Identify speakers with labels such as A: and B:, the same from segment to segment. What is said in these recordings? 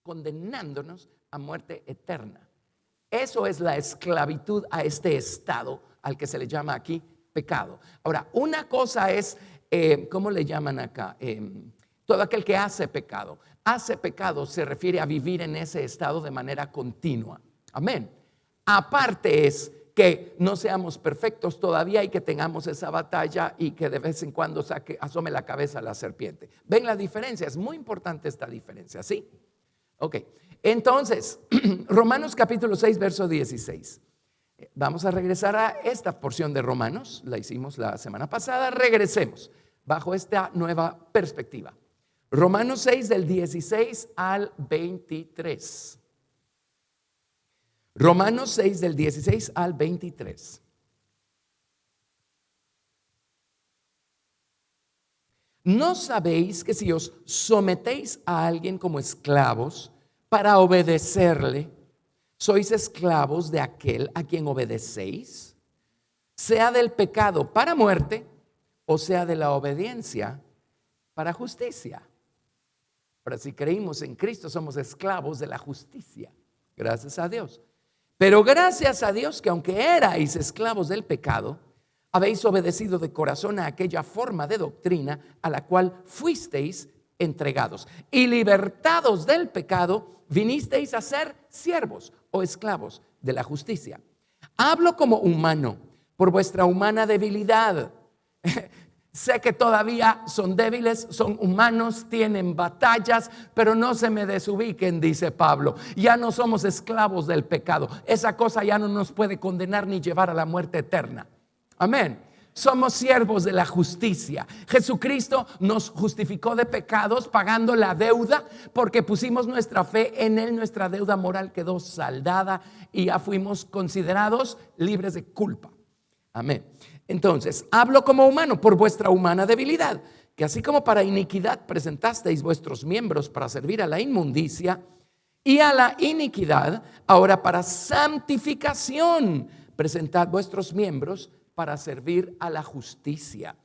A: condenándonos a muerte eterna. Eso es la esclavitud a este estado al que se le llama aquí pecado. Ahora, una cosa es, ¿cómo le llaman acá? Todo aquel que hace pecado. Hace pecado se refiere a vivir en ese estado de manera continua. Amén. Aparte es que no seamos perfectos todavía y que tengamos esa batalla y que de vez en cuando asome la cabeza la serpiente. ¿Ven la diferencia? Es muy importante esta diferencia, ¿sí? Ok, entonces, Romanos capítulo 6, verso 16. Vamos a regresar a esta porción de Romanos, la hicimos la semana pasada, regresemos bajo esta nueva perspectiva. Romanos 6 del 16 al 23. Romanos 6 del 16 al 23. ¿No sabéis que si os sometéis a alguien como esclavos para obedecerle, sois esclavos de aquel a quien obedecéis? Sea del pecado para muerte o sea de la obediencia para justicia. Ahora, si creímos en Cristo, somos esclavos de la justicia. Gracias a Dios. Pero gracias a Dios que aunque erais esclavos del pecado, habéis obedecido de corazón a aquella forma de doctrina a la cual fuisteis entregados. Y libertados del pecado, vinisteis a ser siervos o esclavos de la justicia. Hablo como humano, por vuestra humana debilidad. Sé que todavía son débiles, son humanos, tienen batallas, pero no se me desubiquen, dice Pablo. Ya no somos esclavos del pecado. Esa cosa ya no nos puede condenar ni llevar a la muerte eterna. Amén. Somos siervos de la justicia. Jesucristo nos justificó de pecados pagando la deuda, porque pusimos nuestra fe en Él. Nuestra deuda moral quedó saldada y ya fuimos considerados libres de culpa. Amén. Entonces, hablo como humano por vuestra humana debilidad, que así como para iniquidad presentasteis vuestros miembros para servir a la inmundicia y a la iniquidad, ahora para santificación presentad vuestros miembros para servir a la justicia.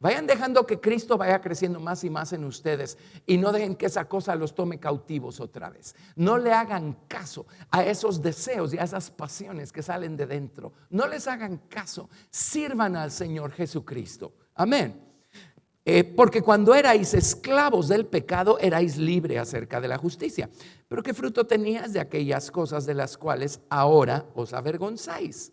A: Vayan dejando que Cristo vaya creciendo más y más en ustedes y no dejen que esa cosa los tome cautivos otra vez. No le hagan caso a esos deseos y a esas pasiones que salen de dentro. No les hagan caso. Sirvan al Señor Jesucristo. Amén. Porque cuando erais esclavos del pecado, erais libres acerca de la justicia. Pero ¿qué fruto tenías de aquellas cosas de las cuales ahora os avergonzáis?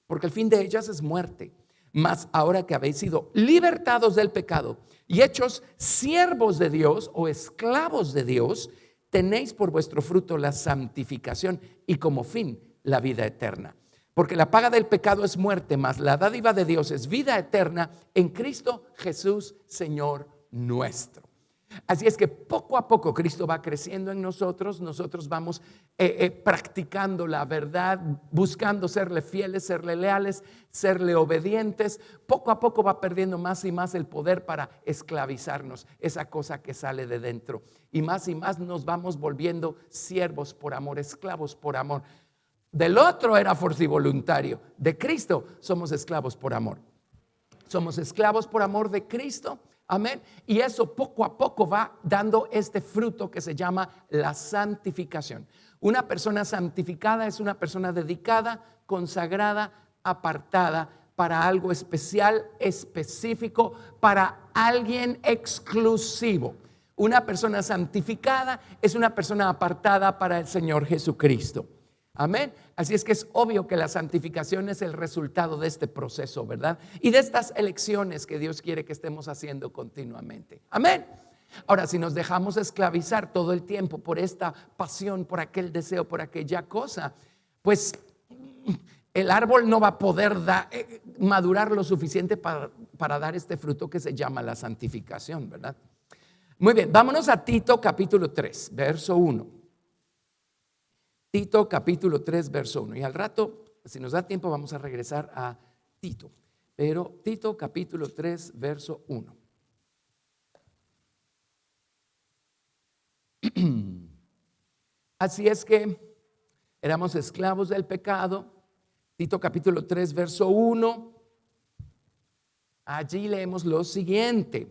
A: Porque el fin de ellas es muerte. Mas ahora que habéis sido libertados del pecado y hechos siervos de Dios o esclavos de Dios, tenéis por vuestro fruto la santificación y como fin la vida eterna. Porque la paga del pecado es muerte, mas la dádiva de Dios es vida eterna en Cristo Jesús, Señor nuestro. Así es que poco a poco Cristo va creciendo en nosotros. Nosotros vamos practicando la verdad, buscando serle fieles, serle leales, serle obedientes. Poco a poco va perdiendo más y más el poder para esclavizarnos, esa cosa que sale de dentro. Y más nos vamos volviendo siervos por amor, esclavos por amor. Del otro era forcivoluntario, de Cristo somos esclavos por amor. Somos esclavos por amor de Cristo. Amén. Y eso poco a poco va dando este fruto que se llama la santificación. Una persona santificada es una persona dedicada, consagrada, apartada para algo especial, específico, para alguien exclusivo. Una persona santificada es una persona apartada para el Señor Jesucristo. Amén. Así es que es obvio que la santificación es el resultado de este proceso, ¿verdad? Y de estas elecciones que Dios quiere que estemos haciendo continuamente. Amén. Ahora, si nos dejamos esclavizar todo el tiempo por esta pasión, por aquel deseo, por aquella cosa, pues el árbol no va a poder madurar lo suficiente para dar este fruto que se llama la santificación, ¿verdad? Muy bien, vámonos a Tito capítulo 3, verso 1. Tito capítulo 3 verso 1 y al rato, si nos da tiempo, vamos a regresar a Tito, pero Tito capítulo 3 verso 1. Así es que éramos esclavos del pecado. Tito capítulo 3 verso 1. Allí leemos lo siguiente: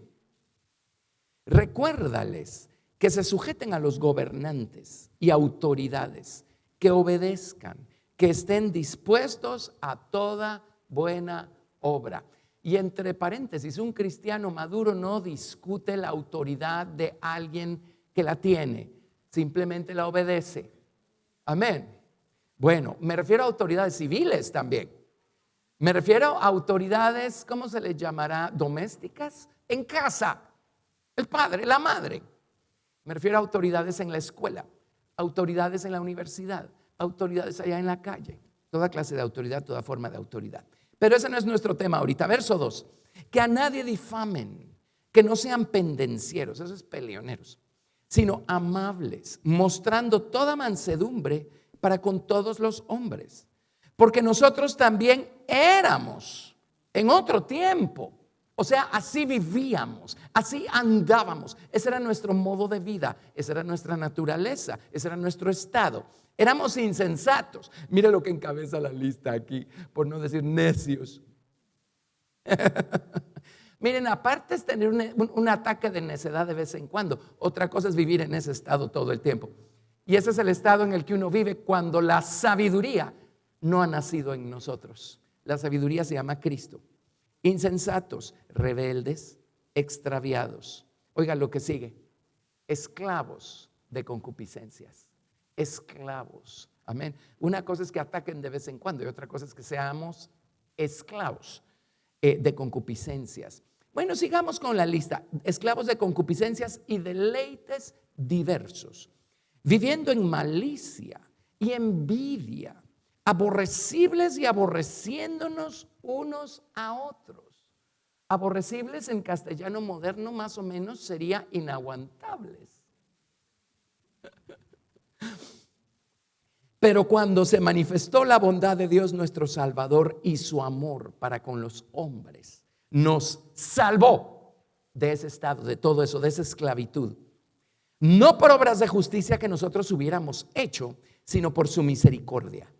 A: recuérdales que se sujeten a los gobernantes y autoridades, que obedezcan, que estén dispuestos a toda buena obra. Y entre paréntesis, un cristiano maduro no discute la autoridad de alguien que la tiene, simplemente la obedece. Amén. Bueno, me refiero a autoridades civiles también. Me refiero a autoridades, ¿cómo se les llamará? Domésticas, en casa, el padre, la madre. Me refiero a autoridades en la escuela, autoridades en la universidad, autoridades allá en la calle. Toda clase de autoridad, toda forma de autoridad. Pero ese no es nuestro tema ahorita. Verso 2. Que a nadie difamen, que no sean pendencieros, esos peleoneros, sino amables, mostrando toda mansedumbre para con todos los hombres. Porque nosotros también éramos en otro tiempo. O sea, así vivíamos, así andábamos. Ese era nuestro modo de vida, esa era nuestra naturaleza, ese era nuestro estado. Éramos insensatos. Mire lo que encabeza la lista aquí, por no decir necios. Miren, aparte es tener un ataque de necedad de vez en cuando. Otra cosa es vivir en ese estado todo el tiempo. Y ese es el estado en el que uno vive cuando la sabiduría no ha nacido en nosotros. La sabiduría se llama Cristo. Insensatos, rebeldes, extraviados. Oiga lo que sigue. Esclavos de concupiscencias. Esclavos. Amén. Una cosa es que ataquen de vez en cuando y otra cosa es que seamos esclavos de concupiscencias. Bueno, sigamos con la lista. Esclavos de concupiscencias y deleites diversos, viviendo en malicia y envidia, aborrecibles y aborreciéndonos unos a otros. Aborrecibles en castellano moderno más o menos sería inaguantables. Pero cuando se manifestó la bondad de Dios nuestro Salvador y su amor para con los hombres, nos salvó de ese estado, de todo eso, de esa esclavitud. No por obras de justicia que nosotros hubiéramos hecho, sino por su misericordia,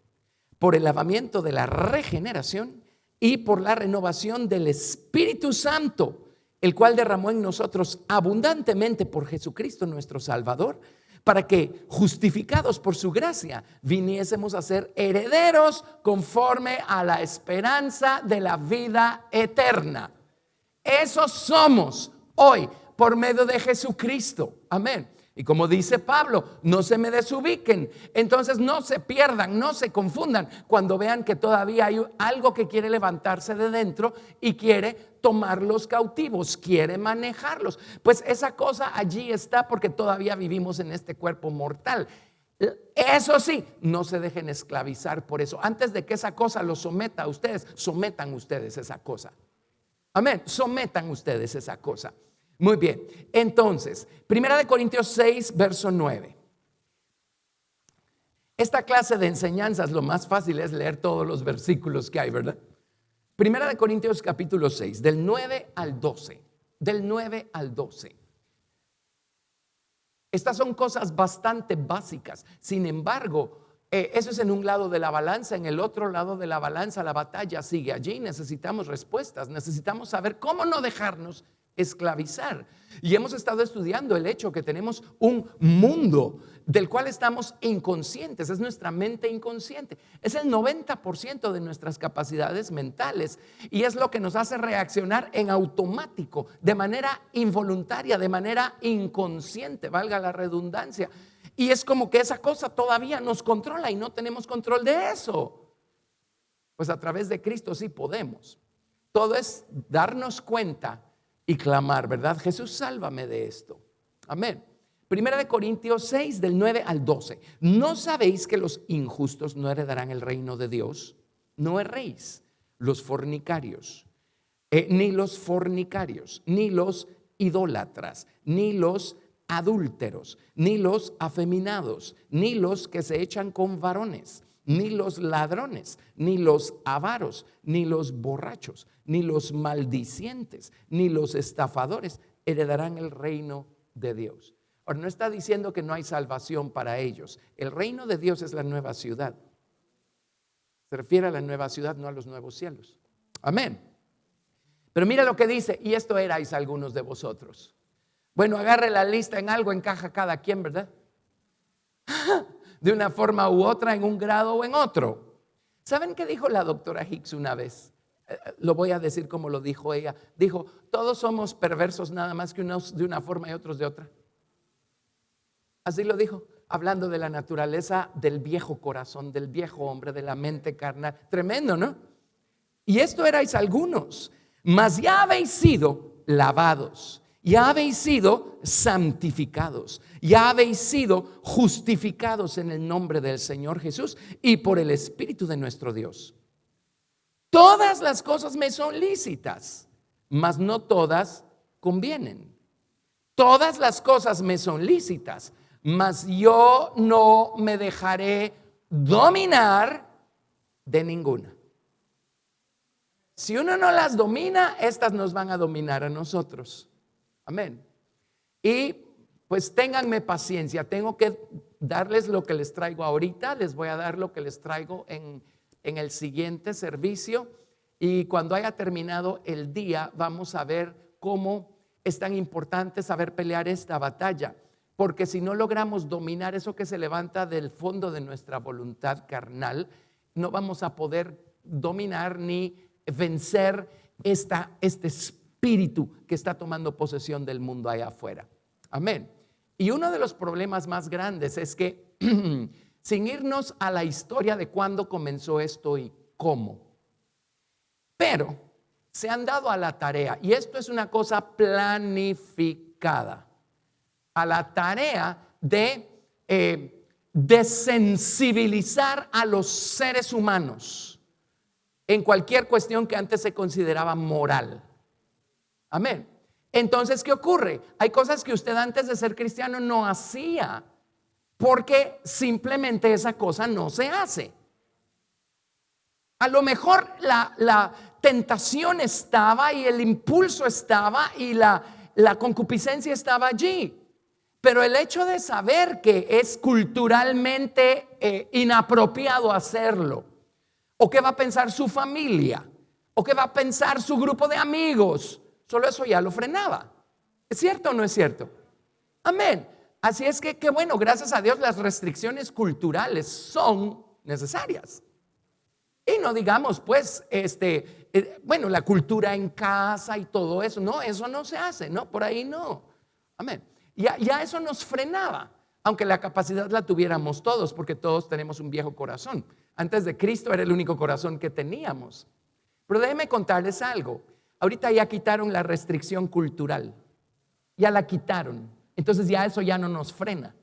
A: por el lavamiento de la regeneración y por la renovación del Espíritu Santo, el cual derramó en nosotros abundantemente por Jesucristo nuestro Salvador, para que, justificados por su gracia, viniésemos a ser herederos conforme a la esperanza de la vida eterna. Eso somos hoy por medio de Jesucristo. Amén. Y como dice Pablo, no se me desubiquen. Entonces no se pierdan, no se confundan cuando vean que todavía hay algo que quiere levantarse de dentro y quiere tomarlos cautivos, quiere manejarlos. Pues esa cosa allí está porque todavía vivimos en este cuerpo mortal. Eso sí, no se dejen esclavizar por eso. Antes de que esa cosa los someta a ustedes, sometan ustedes esa cosa. Amén, sometan ustedes esa cosa. Muy bien, entonces, 1 Corintios 6, verso 9. Esta clase de enseñanzas, lo más fácil es leer todos los versículos que hay, ¿verdad? 1 Corintios capítulo 6, del 9 al 12. Del 9 al 12. Estas son cosas bastante básicas. Sin embargo, eso es en un lado de la balanza. En el otro lado de la balanza, la batalla sigue allí. Necesitamos respuestas. Necesitamos saber cómo no dejarnos esclavizar. Y hemos estado estudiando el hecho que tenemos un mundo del cual estamos inconscientes. Es nuestra mente inconsciente. Es el 90% de nuestras capacidades mentales y es lo que nos hace reaccionar en automático, de manera involuntaria, de manera inconsciente, valga la redundancia. Y es como que esa cosa todavía nos controla y no tenemos control de eso. Pues a través de Cristo sí podemos. Todo es darnos cuenta y clamar, ¿verdad? Jesús, sálvame de esto. Amén. 1 Corintios 6, del 9 al 12. ¿No sabéis que los injustos no heredarán el reino de Dios? No erréis. Los fornicarios, ni los fornicarios, ni los idólatras, ni los adúlteros, ni los afeminados, ni los que se echan con varones, ni los ladrones, ni los avaros, ni los borrachos, ni los maldicientes, ni los estafadores heredarán el reino de Dios. Ahora, no está diciendo que no hay salvación para ellos. El reino de Dios es la nueva ciudad. Se refiere a la nueva ciudad, no a los nuevos cielos. Amén. Pero mira lo que dice, y esto erais algunos de vosotros. Bueno, agarre la lista, en algo encaja cada quien, ¿verdad? De una forma u otra, en un grado o en otro. ¿Saben qué dijo la doctora Hicks una vez? Lo voy a decir como lo dijo ella. Dijo, todos somos perversos, nada más que unos de una forma y otros de otra. Así lo dijo, hablando de la naturaleza del viejo corazón, del viejo hombre, de la mente carnal. Tremendo, ¿no? Y esto erais algunos, mas ya habéis sido lavados, ya habéis sido santificados, ya habéis sido justificados en el nombre del Señor Jesús y por el Espíritu de nuestro Dios. Todas las cosas me son lícitas, mas no todas convienen. Todas las cosas me son lícitas, mas yo no me dejaré dominar de ninguna. Si uno no las domina, estas nos van a dominar a nosotros. Amén. Y pues ténganme paciencia, tengo que darles lo que les traigo ahorita, les voy a dar lo que les traigo en el siguiente servicio, y cuando haya terminado el día vamos a ver cómo es tan importante saber pelear esta batalla, porque si no logramos dominar eso que se levanta del fondo de nuestra voluntad carnal, no vamos a poder dominar ni vencer este espíritu que está tomando posesión del mundo allá afuera. Amén. Y uno de los problemas más grandes es que sin irnos a la historia de cuándo comenzó esto y cómo, pero se han dado a la tarea, y esto es una cosa planificada, a la tarea de desensibilizar a los seres humanos en cualquier cuestión que antes se consideraba moral. Amén. Entonces, ¿qué ocurre? Hay cosas que usted antes de ser cristiano no hacía, porque simplemente esa cosa no se hace. A lo mejor la tentación estaba y el impulso estaba y la concupiscencia estaba allí, pero el hecho de saber que es culturalmente inapropiado hacerlo, o qué va a pensar su familia, o qué va a pensar su grupo de amigos, solo eso ya lo frenaba. ¿Es cierto o no es cierto? Amén. Así es que bueno, gracias a Dios las restricciones culturales son necesarias. Y no digamos pues, bueno, la cultura en casa y todo eso, no, eso no se hace, no, por ahí no. Amén. Ya eso nos frenaba, aunque la capacidad la tuviéramos todos, porque todos tenemos un viejo corazón. Antes de Cristo era el único corazón que teníamos. Pero déjenme contarles algo. Ahorita ya quitaron la restricción cultural, ya la quitaron, entonces ya eso ya no nos frena.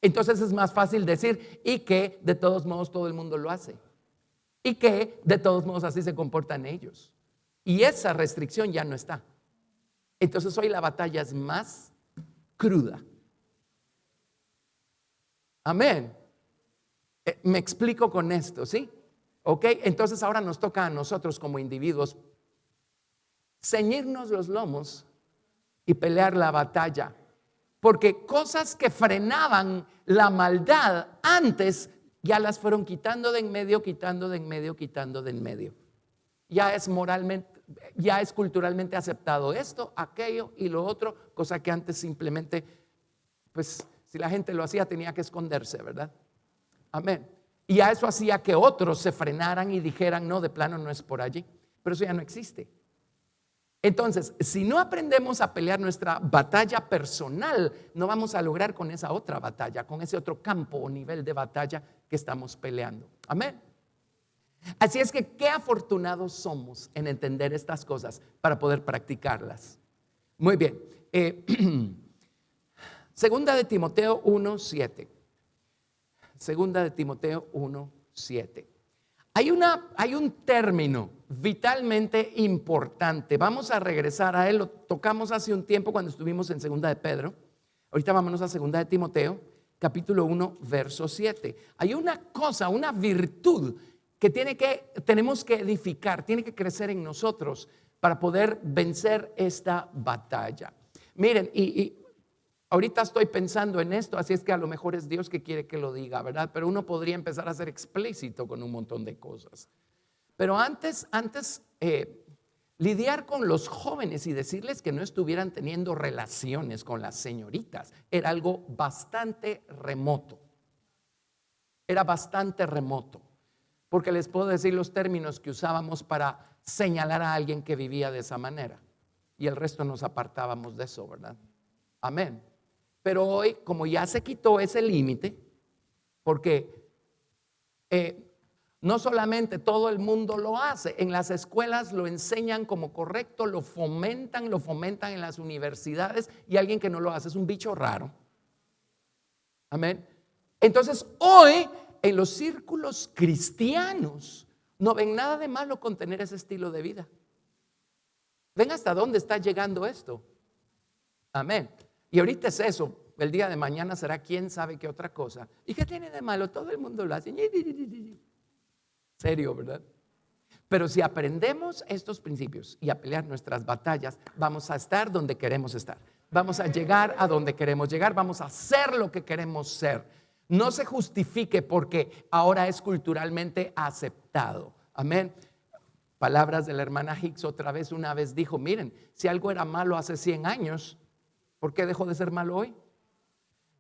A: Entonces es más fácil decir, y que de todos modos todo el mundo lo hace, y que de todos modos así se comportan ellos, y esa restricción ya no está. Entonces hoy la batalla es más cruda. Amén. Me explico con esto, ¿sí? Ok, entonces ahora nos toca a nosotros como individuos ceñirnos los lomos y pelear la batalla, porque cosas que frenaban la maldad antes ya las fueron quitando de en medio, quitando de en medio, quitando de en medio. Ya es moralmente, ya es culturalmente aceptado esto, aquello y lo otro, cosa que antes simplemente, pues si la gente lo hacía tenía que esconderse, ¿verdad? Amén. Y a eso hacía que otros se frenaran y dijeran, no, de plano no es por allí, pero eso ya no existe. Entonces, si no aprendemos a pelear nuestra batalla personal, no vamos a lograr con esa otra batalla, con ese otro campo o nivel de batalla que estamos peleando. Amén. Así es que qué afortunados somos en entender estas cosas para poder practicarlas. Muy bien. Segunda de Timoteo 1:7. Segunda de Timoteo 1:7. Hay un término vitalmente importante. Vamos a regresar a él. Lo tocamos hace un tiempo cuando estuvimos en Segunda de Pedro. Ahorita vámonos a Segunda de Timoteo, capítulo 1, verso 7. Hay una cosa, una virtud que tenemos que edificar, tiene que crecer en nosotros para poder vencer esta batalla. Miren, y ahorita estoy pensando en esto, así es que a lo mejor es Dios que quiere que lo diga, ¿verdad? Pero uno podría empezar a ser explícito con un montón de cosas. Pero antes lidiar con los jóvenes y decirles que no estuvieran teniendo relaciones con las señoritas era algo bastante remoto. Era bastante remoto, porque les puedo decir los términos que usábamos para señalar a alguien que vivía de esa manera, y el resto nos apartábamos de eso, ¿verdad? Amén. Pero hoy, como ya se quitó ese límite, porque no solamente todo el mundo lo hace, en las escuelas lo enseñan como correcto, lo fomentan en las universidades, y alguien que no lo hace es un bicho raro. Amén. Entonces hoy en los círculos cristianos no ven nada de malo con tener ese estilo de vida. Ven hasta dónde está llegando esto. Amén. Y ahorita es eso. El día de mañana será quién sabe qué otra cosa. ¿Y qué tiene de malo? Todo el mundo lo hace. Serio, ¿verdad? Pero si aprendemos estos principios y a pelear nuestras batallas, vamos a estar donde queremos estar. Vamos a llegar a donde queremos llegar. Vamos a ser lo que queremos ser. No se justifique porque ahora es culturalmente aceptado. Amén. Palabras de la hermana Hicks otra vez, una vez dijo: miren, si algo era malo hace 100 años, ¿por qué dejó de ser malo hoy?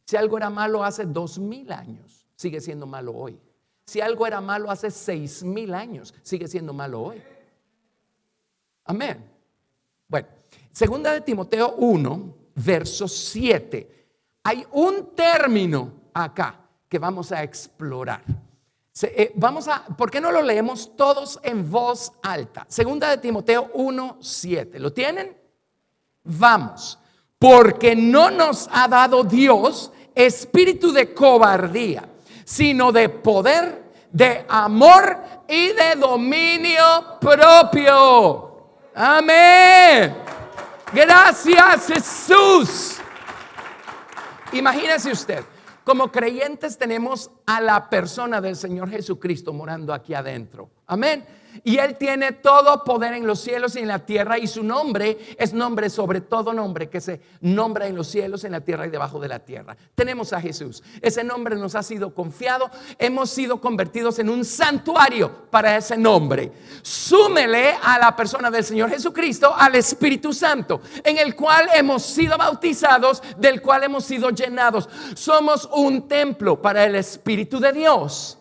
A: Si algo era malo hace 2000 años, sigue siendo malo hoy. Si algo era malo hace 6000 años, sigue siendo malo hoy. Amén. Bueno, segunda de Timoteo 1, verso 7. Hay un término acá que vamos a explorar. ¿Por qué no lo leemos todos en voz alta? Segunda de Timoteo 1, 7. ¿Lo tienen? Vamos. Porque no nos ha dado Dios espíritu de cobardía, sino de poder, de amor y de dominio propio. Amén. Gracias, Jesús. Imagínese usted, como creyentes tenemos a la persona del Señor Jesucristo morando aquí adentro. Amén. Y Él tiene todo poder en los cielos y en la tierra, y su nombre es nombre sobre todo nombre que se nombra en los cielos, en la tierra y debajo de la tierra. Tenemos a Jesús. Ese nombre nos ha sido confiado. Hemos sido convertidos en un santuario para ese nombre. Súmele a la persona del Señor Jesucristo al Espíritu Santo, en el cual hemos sido bautizados, del cual hemos sido llenados. Somos un templo para el Espíritu de Dios.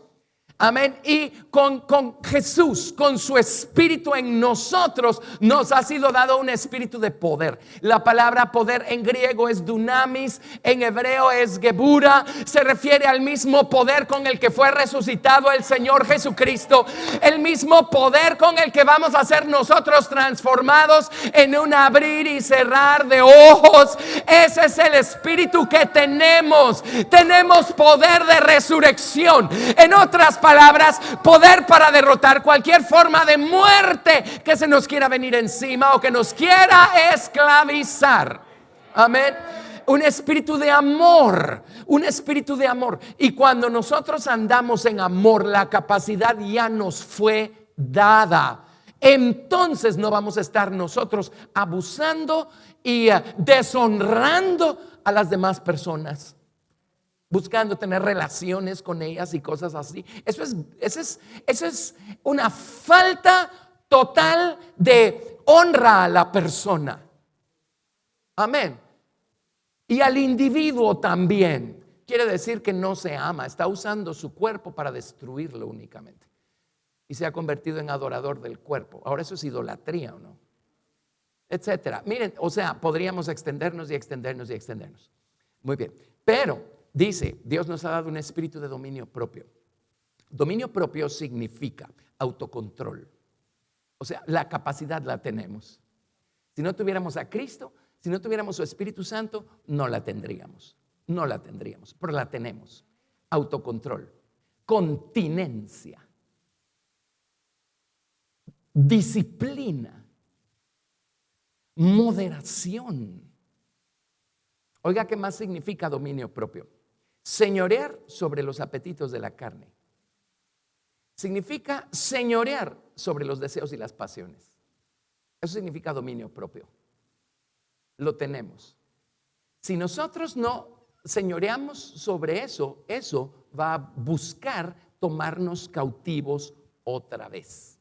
A: Amén. Y con Jesús, con su espíritu en nosotros, nos ha sido dado un espíritu de poder. La palabra poder en griego es dunamis, en hebreo es gebura. Se refiere al mismo poder con el que fue resucitado el Señor Jesucristo, el mismo poder con el que vamos a ser nosotros transformados en un abrir y cerrar de ojos. Ese es el espíritu que tenemos. Tenemos poder de resurrección. En otras palabras, poder para derrotar cualquier forma de muerte que se nos quiera venir encima o que nos quiera esclavizar. Amén. Un espíritu de amor, un espíritu de amor. Y cuando nosotros andamos en amor, la capacidad ya nos fue dada. Entonces no vamos a estar nosotros abusando y deshonrando a las demás personas, buscando tener relaciones con ellas y cosas así. Eso es una falta total de honra a la persona. Amén. Y al individuo también. Quiere decir que no se ama, está usando su cuerpo para destruirlo únicamente. Y se ha convertido en adorador del cuerpo. Ahora eso es idolatría, ¿o no? Etcétera. Miren, o sea, podríamos extendernos y extendernos y extendernos. Muy bien. Pero dice, Dios nos ha dado un espíritu de dominio propio. Dominio propio significa autocontrol. O sea, la capacidad la tenemos. Si no tuviéramos a Cristo, si no tuviéramos su Espíritu Santo, no la tendríamos. No la tendríamos, pero la tenemos. Autocontrol, continencia, disciplina, moderación. Oiga, ¿qué más significa dominio propio? Señorear sobre los apetitos de la carne. Significa señorear sobre los deseos y las pasiones. Eso significa dominio propio. Lo tenemos. Si nosotros no señoreamos sobre eso, eso va a buscar tomarnos cautivos otra vez.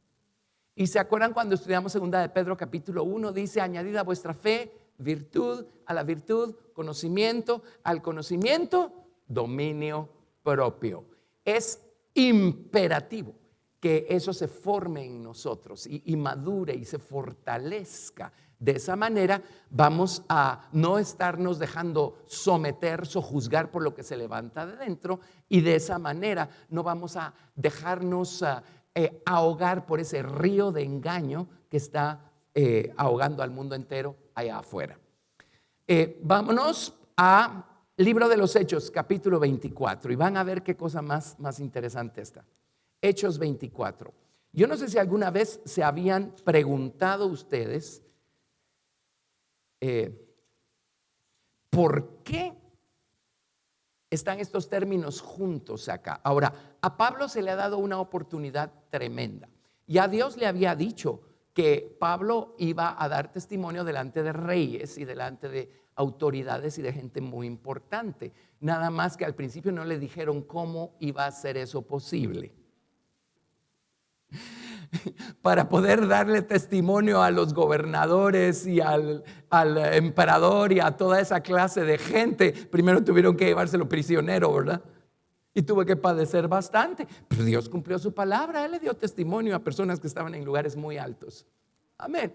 A: Y se acuerdan cuando estudiamos 2 de Pedro capítulo 1, dice: añadid a vuestra fe virtud, a la virtud conocimiento, al conocimiento dominio propio. Es imperativo que eso se forme en nosotros y madure y se fortalezca. De esa manera vamos a no estarnos dejando someter, sojuzgar por lo que se levanta de dentro, y de esa manera no vamos a dejarnos ahogar por ese río de engaño que está ahogando al mundo entero allá afuera. Vámonos a Libro de los Hechos, capítulo 24, y van a ver qué cosa más interesante está. Hechos 24. Yo no sé si alguna vez se habían preguntado ustedes ¿por qué están estos términos juntos acá? Ahora, a Pablo se le ha dado una oportunidad tremenda. Ya Dios le había dicho que Pablo iba a dar testimonio delante de reyes y delante de autoridades y de gente muy importante. Nada más que al principio no le dijeron cómo iba a ser eso posible. Para poder darle testimonio a los gobernadores y al emperador y a toda esa clase de gente, primero tuvieron que llevárselo prisionero, ¿verdad? Y tuvo que padecer bastante. Pero Dios cumplió su palabra. Él le dio testimonio a personas que estaban en lugares muy altos. Amén.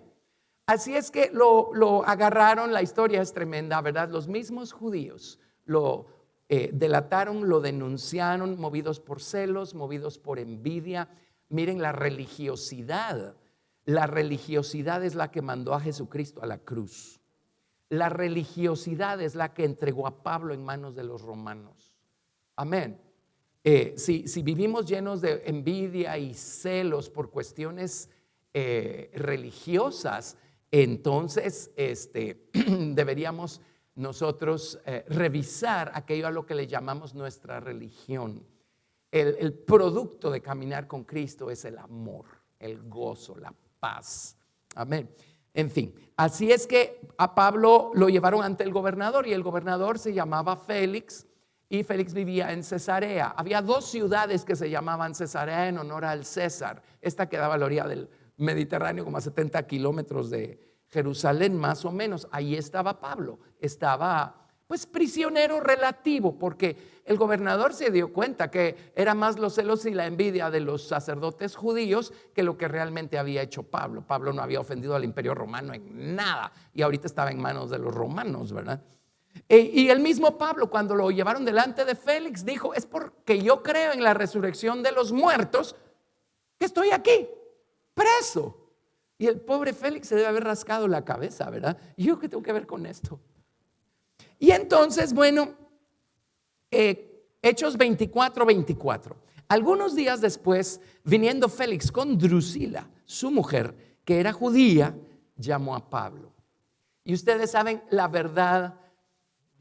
A: Así es que lo agarraron. La historia es tremenda, ¿verdad? Los mismos judíos lo delataron, lo denunciaron, movidos por celos, movidos por envidia. Miren la religiosidad. La religiosidad es la que mandó a Jesucristo a la cruz. La religiosidad es la que entregó a Pablo en manos de los romanos. Amén. Si vivimos llenos de envidia y celos por cuestiones religiosas, entonces deberíamos nosotros revisar aquello a lo que le llamamos nuestra religión. El producto de caminar con Cristo es el amor, el gozo, la paz. Amén. En fin, así es que a Pablo lo llevaron ante el gobernador, y el gobernador se llamaba Félix, y Félix vivía en Cesarea. Había 2 ciudades que se llamaban Cesarea en honor al César. Esta quedaba a la orilla del Mediterráneo, como a 70 kilómetros de Jerusalén más o menos. Ahí estaba Pablo. Estaba pues prisionero relativo, porque el gobernador se dio cuenta que era más los celos y la envidia de los sacerdotes judíos que lo que realmente había hecho Pablo. Pablo no había ofendido al imperio romano en nada, y ahorita estaba en manos de los romanos, ¿verdad? Y el mismo Pablo, cuando lo llevaron delante de Félix, dijo: es porque yo creo en la resurrección de los muertos que estoy aquí, preso. Y el pobre Félix se debe haber rascado la cabeza, ¿verdad? ¿Y yo qué tengo que ver con esto? Y entonces, bueno, Hechos 24. Algunos días después, viniendo Félix con Drusila, su mujer, que era judía, llamó a Pablo. Y ustedes saben, la verdad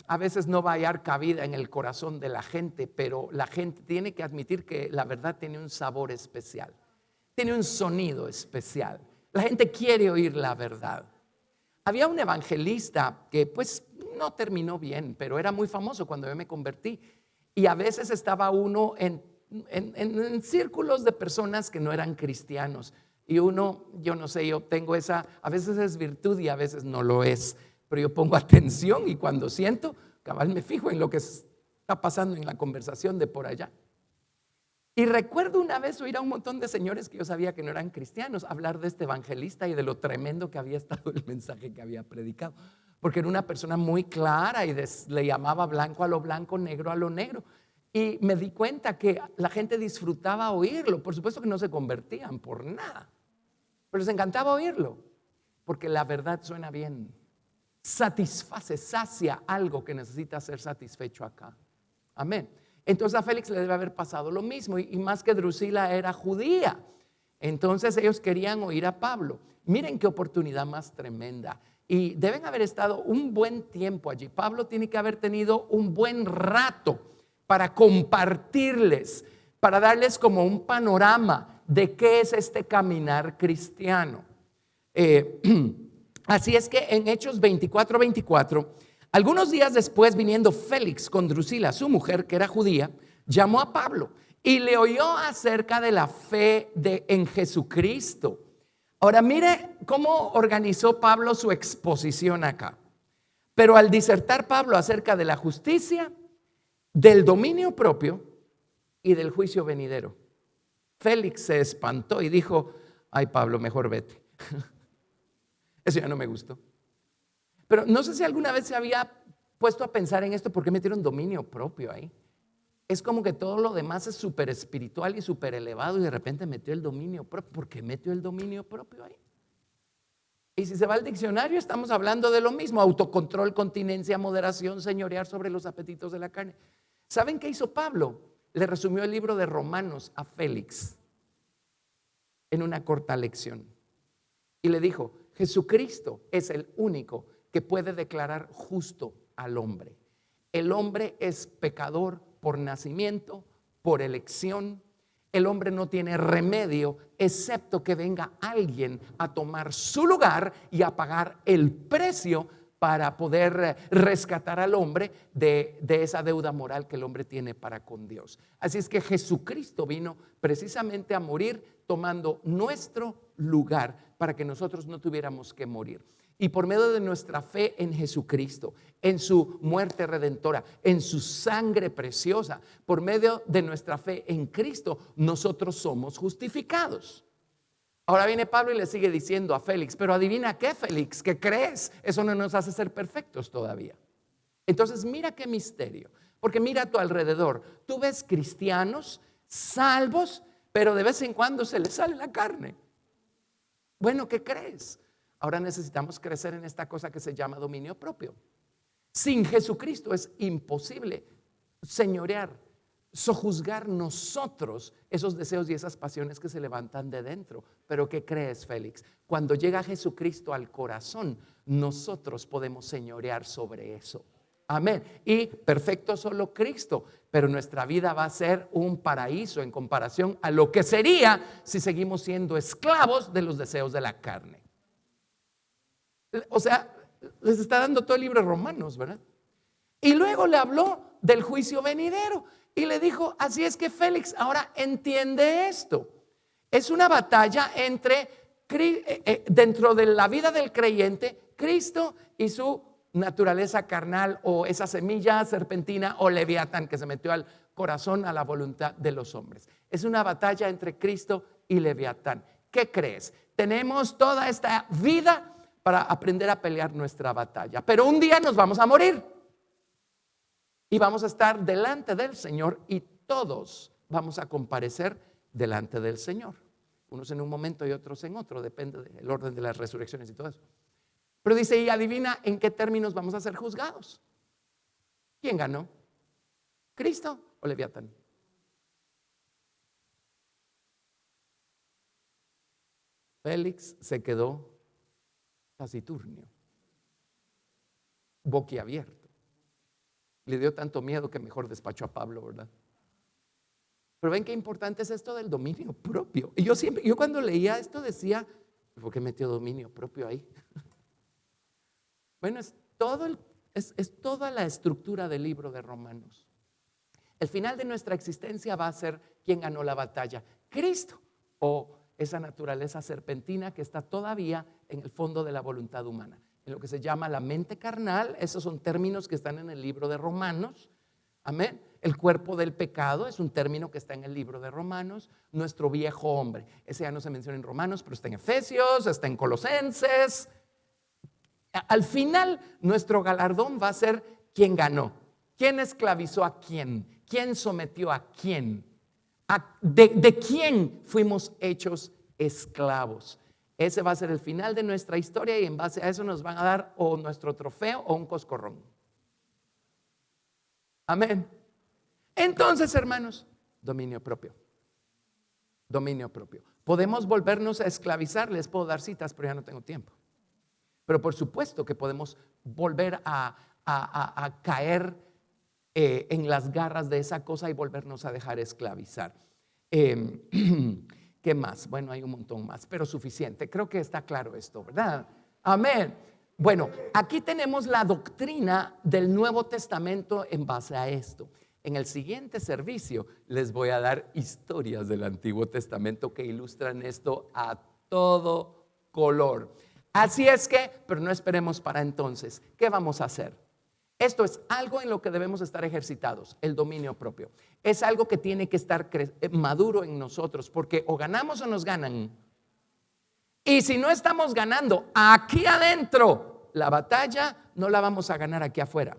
A: a veces no va a hallar cabida en el corazón de la gente, pero la gente tiene que admitir que la verdad tiene un sabor especial, tiene un sonido especial. La gente quiere oír la verdad. Había un evangelista que pues no terminó bien, pero era muy famoso cuando yo me convertí, y a veces estaba uno en círculos de personas que no eran cristianos, y uno, yo no sé, yo tengo esa, a veces es virtud y a veces no lo es, pero yo pongo atención, y cuando siento, cabal me fijo en lo que está pasando en la conversación de por allá. Y recuerdo una vez oír a un montón de señores que yo sabía que no eran cristianos hablar de este evangelista y de lo tremendo que había estado el mensaje que había predicado, porque era una persona muy clara y le llamaba blanco a lo blanco, negro a lo negro. Y me di cuenta que la gente disfrutaba oírlo. Por supuesto que no se convertían por nada, pero les encantaba oírlo, porque la verdad suena bien, satisface, sacia algo que necesita ser satisfecho acá. Amén. Entonces a Félix le debe haber pasado lo mismo, y más que Drusila era judía. Entonces ellos querían oír a Pablo. Miren qué oportunidad más tremenda. Y deben haber estado un buen tiempo allí. Pablo tiene que haber tenido un buen rato para compartirles, para darles como un panorama de qué es este caminar cristiano. Así es que en Hechos 24, algunos días después, viniendo Félix con Drusila, su mujer, que era judía, llamó a Pablo y le oyó acerca de la fe en Jesucristo. Ahora mire cómo organizó Pablo su exposición acá. Pero al disertar Pablo acerca de la justicia, del dominio propio y del juicio venidero, Félix se espantó y dijo: ay, Pablo, mejor vete. Eso ya no me gustó. Pero no sé si alguna vez se había puesto a pensar en esto. ¿Por qué metieron dominio propio ahí? Es como que todo lo demás es súper espiritual y súper elevado, y de repente metió el dominio propio. ¿Por qué metió el dominio propio ahí? Y si se va al diccionario, estamos hablando de lo mismo: autocontrol, continencia, moderación, señorear sobre los apetitos de la carne. ¿Saben qué hizo Pablo? Le resumió el libro de Romanos a Félix en una corta lección y le dijo: Jesucristo es el único que puede declarar justo al hombre. El hombre es pecador por nacimiento, por elección. El hombre no tiene remedio excepto que venga alguien a tomar su lugar y a pagar el precio para poder rescatar al hombre de esa deuda moral que el hombre tiene para con Dios. Así es que Jesucristo vino precisamente a morir tomando nuestro lugar para que nosotros no tuviéramos que morir. Y por medio de nuestra fe en Jesucristo, en su muerte redentora, en su sangre preciosa, por medio de nuestra fe en Cristo, nosotros somos justificados. Ahora viene Pablo y le sigue diciendo a Félix: pero adivina qué, Félix, ¿qué crees? Eso no nos hace ser perfectos todavía. Entonces mira qué misterio, porque mira a tu alrededor. Tú ves cristianos salvos, pero de vez en cuando se les sale la carne. Bueno, ¿qué crees? Ahora necesitamos crecer en esta cosa que se llama dominio propio. Sin Jesucristo es imposible señorear, sojuzgar nosotros esos deseos y esas pasiones que se levantan de dentro. Pero ¿qué crees, Félix? Cuando llega Jesucristo al corazón, nosotros podemos señorear sobre eso. Amén. Y perfecto solo Cristo, pero nuestra vida va a ser un paraíso en comparación a lo que sería si seguimos siendo esclavos de los deseos de la carne. O sea, les está dando todo el libro de Romanos, ¿verdad? Y luego le habló del juicio venidero y le dijo: así es que, Félix, ahora entiende esto. Es una batalla entre dentro de la vida del creyente, Cristo y su naturaleza carnal, o esa semilla serpentina o leviatán que se metió al corazón, a la voluntad de los hombres. Es una batalla entre Cristo y leviatán. ¿Qué crees? Tenemos toda esta vida para aprender a pelear nuestra batalla, pero un día nos vamos a morir y vamos a estar delante del Señor, y todos vamos a comparecer delante del Señor, unos en un momento y otros en otro, depende del orden de las resurrecciones y todo eso. Pero dice: y adivina en qué términos vamos a ser juzgados. ¿Quién ganó? ¿Cristo o Leviatán? Félix se quedó taciturnio, boquiabierto. Le dio tanto miedo que mejor despachó a Pablo, ¿verdad? Pero ven qué importante es esto del dominio propio. Y yo cuando leía esto decía: ¿por qué metió dominio propio ahí? Bueno, es toda la estructura del libro de Romanos. El final de nuestra existencia va a ser quién ganó la batalla: Cristo o esa naturaleza serpentina que está todavía en el fondo de la voluntad humana, en lo que se llama la mente carnal. Esos son términos que están en el libro de Romanos. Amén. El cuerpo del pecado es un término que está en el libro de Romanos. Nuestro viejo hombre, ese ya no se menciona en Romanos, pero está en Efesios, está en Colosenses. Al final, nuestro galardón va a ser quién ganó, quién esclavizó a quién, quién sometió a quién, de quién fuimos hechos esclavos. Ese va a ser el final de nuestra historia, y en base a eso nos van a dar o nuestro trofeo o un coscorrón. Amén. Entonces, hermanos, dominio propio. Dominio propio. Podemos volvernos a esclavizar. Les puedo dar citas, pero ya no tengo tiempo. Pero por supuesto que podemos volver a caer en las garras de esa cosa y volvernos a dejar esclavizar. ¿Qué más? Bueno, hay un montón más, pero suficiente. Creo que está claro esto, ¿verdad? Amén. Bueno, aquí tenemos la doctrina del Nuevo Testamento en base a esto. En el siguiente servicio les voy a dar historias del Antiguo Testamento que ilustran esto a todo color. Así es que, pero no esperemos para entonces. ¿Qué vamos a hacer? Esto es algo en lo que debemos estar ejercitados, el dominio propio. Es algo que tiene que estar maduro en nosotros, porque o ganamos o nos ganan. Y si no estamos ganando aquí adentro, la batalla no la vamos a ganar aquí afuera.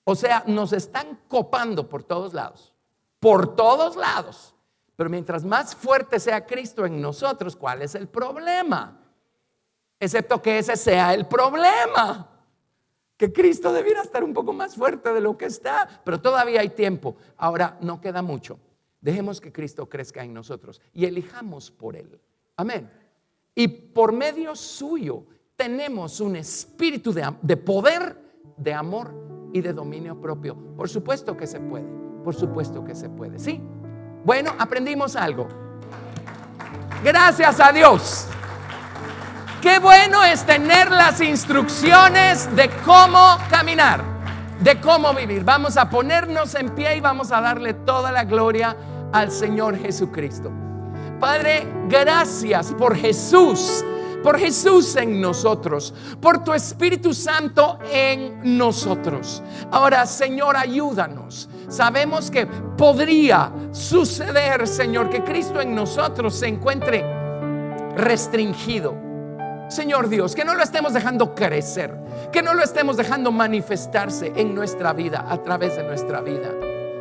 A: O sea, nos están copando por todos lados. Por todos lados. Pero mientras más fuerte sea Cristo en nosotros, ¿cuál es el problema? Excepto que ese sea el problema. Que Cristo debiera estar un poco más fuerte de lo que está. Pero todavía hay tiempo. Ahora no queda mucho. Dejemos que Cristo crezca en nosotros y elijamos por Él. Amén. Y por medio suyo tenemos un espíritu de poder, de amor y de dominio propio. Por supuesto que se puede. Por supuesto que se puede. ¿Sí? Bueno, aprendimos algo. Gracias a Dios. Qué bueno es tener las instrucciones de cómo caminar, de cómo vivir. Vamos a ponernos en pie y vamos a darle toda la gloria al Señor Jesucristo. Padre, gracias por Jesús en nosotros, por tu Espíritu Santo en nosotros. Ahora, Señor, ayúdanos. Sabemos que podría suceder, Señor, que Cristo en nosotros se encuentre restringido. Señor Dios, que no lo estemos dejando crecer, que no lo estemos dejando manifestarse en nuestra vida, a través de nuestra vida.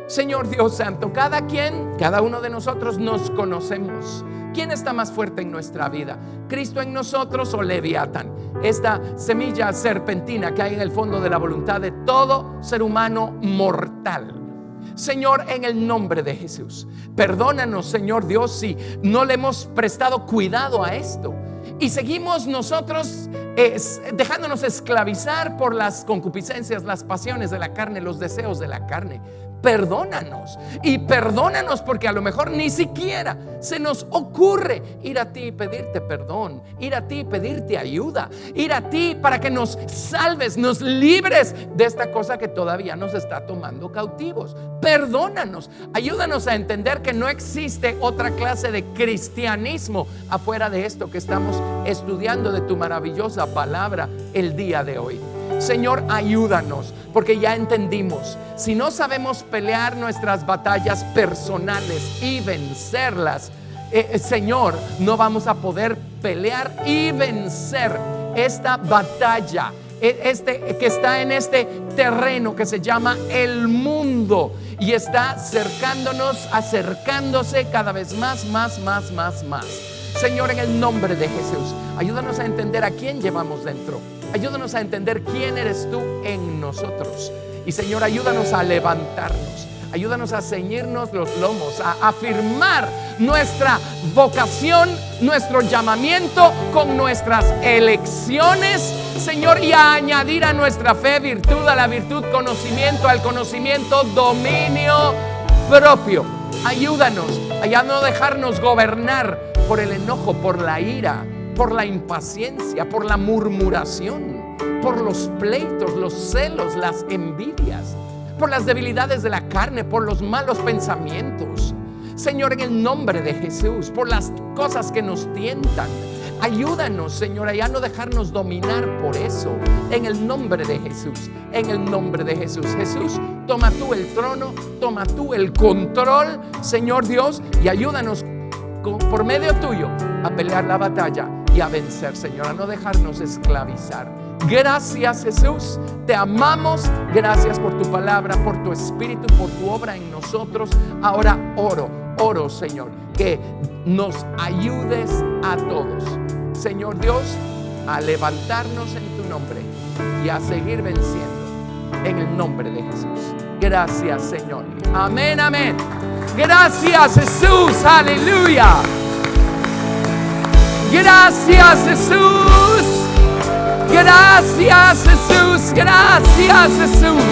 A: Señor Dios Santo, cada uno de nosotros nos conocemos. ¿Quién está más fuerte en nuestra vida? ¿Cristo en nosotros o Leviatán? Esta semilla serpentina que hay en el fondo de la voluntad de todo ser humano mortal. Señor, en el nombre de Jesús, perdónanos, Señor Dios, si no le hemos prestado cuidado a esto y seguimos nosotros dejándonos esclavizar por las concupiscencias, las pasiones de la carne, los deseos de la carne. Perdónanos y perdónanos, porque a lo mejor ni siquiera se nos ocurre ir a ti y pedirte perdón, ir a ti y pedirte ayuda, ir a ti para que nos salves, nos libres de esta cosa que todavía nos está tomando cautivos. Perdónanos, ayúdanos a entender que no existe otra clase de cristianismo afuera de esto que estamos estudiando de tu maravillosa palabra el día de hoy. Señor, ayúdanos, porque ya entendimos, si no sabemos pelear nuestras batallas personales y vencerlas, Señor, no vamos a poder pelear y vencer esta batalla, que está en este terreno que se llama el mundo y está acercándose cada vez más. Señor, en el nombre de Jesús, ayúdanos a entender a quién llevamos dentro. Ayúdanos a entender quién eres tú en nosotros. Y Señor, ayúdanos a levantarnos. Ayúdanos a ceñirnos los lomos, a afirmar nuestra vocación, nuestro llamamiento con nuestras elecciones, Señor, y a añadir a nuestra fe virtud, a la virtud conocimiento, al conocimiento dominio propio. Ayúdanos a no dejarnos gobernar por el enojo, por la ira, por la impaciencia, por la murmuración, por los pleitos, los celos, las envidias, por las debilidades de la carne, por los malos pensamientos. Señor, en el nombre de Jesús, por las cosas que nos tientan. Ayúdanos, Señor, a no dejarnos dominar por eso. En el nombre de Jesús, en el nombre de Jesús. Jesús, toma tú el trono, toma tú el control, Señor Dios, y ayúdanos por medio tuyo a pelear la batalla y a vencer, Señor, a no dejarnos esclavizar. Gracias, Jesús, te amamos. Gracias por tu palabra, por tu espíritu, por tu obra en nosotros. Ahora oro, Señor, que nos ayudes a todos, Señor Dios, a levantarnos en tu nombre y a seguir venciendo en el nombre de Jesús. Gracias, Señor. Amén, amén. Gracias, Jesús. Aleluya. Gracias, Jesús. Gracias, Jesús. Gracias, Jesús.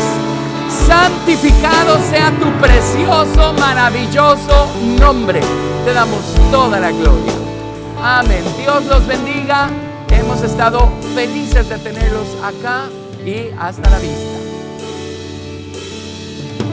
A: Santificado sea tu precioso, maravilloso nombre. Te damos toda la gloria. Amén. Dios los bendiga. Hemos estado felices de tenerlos acá y hasta la vista.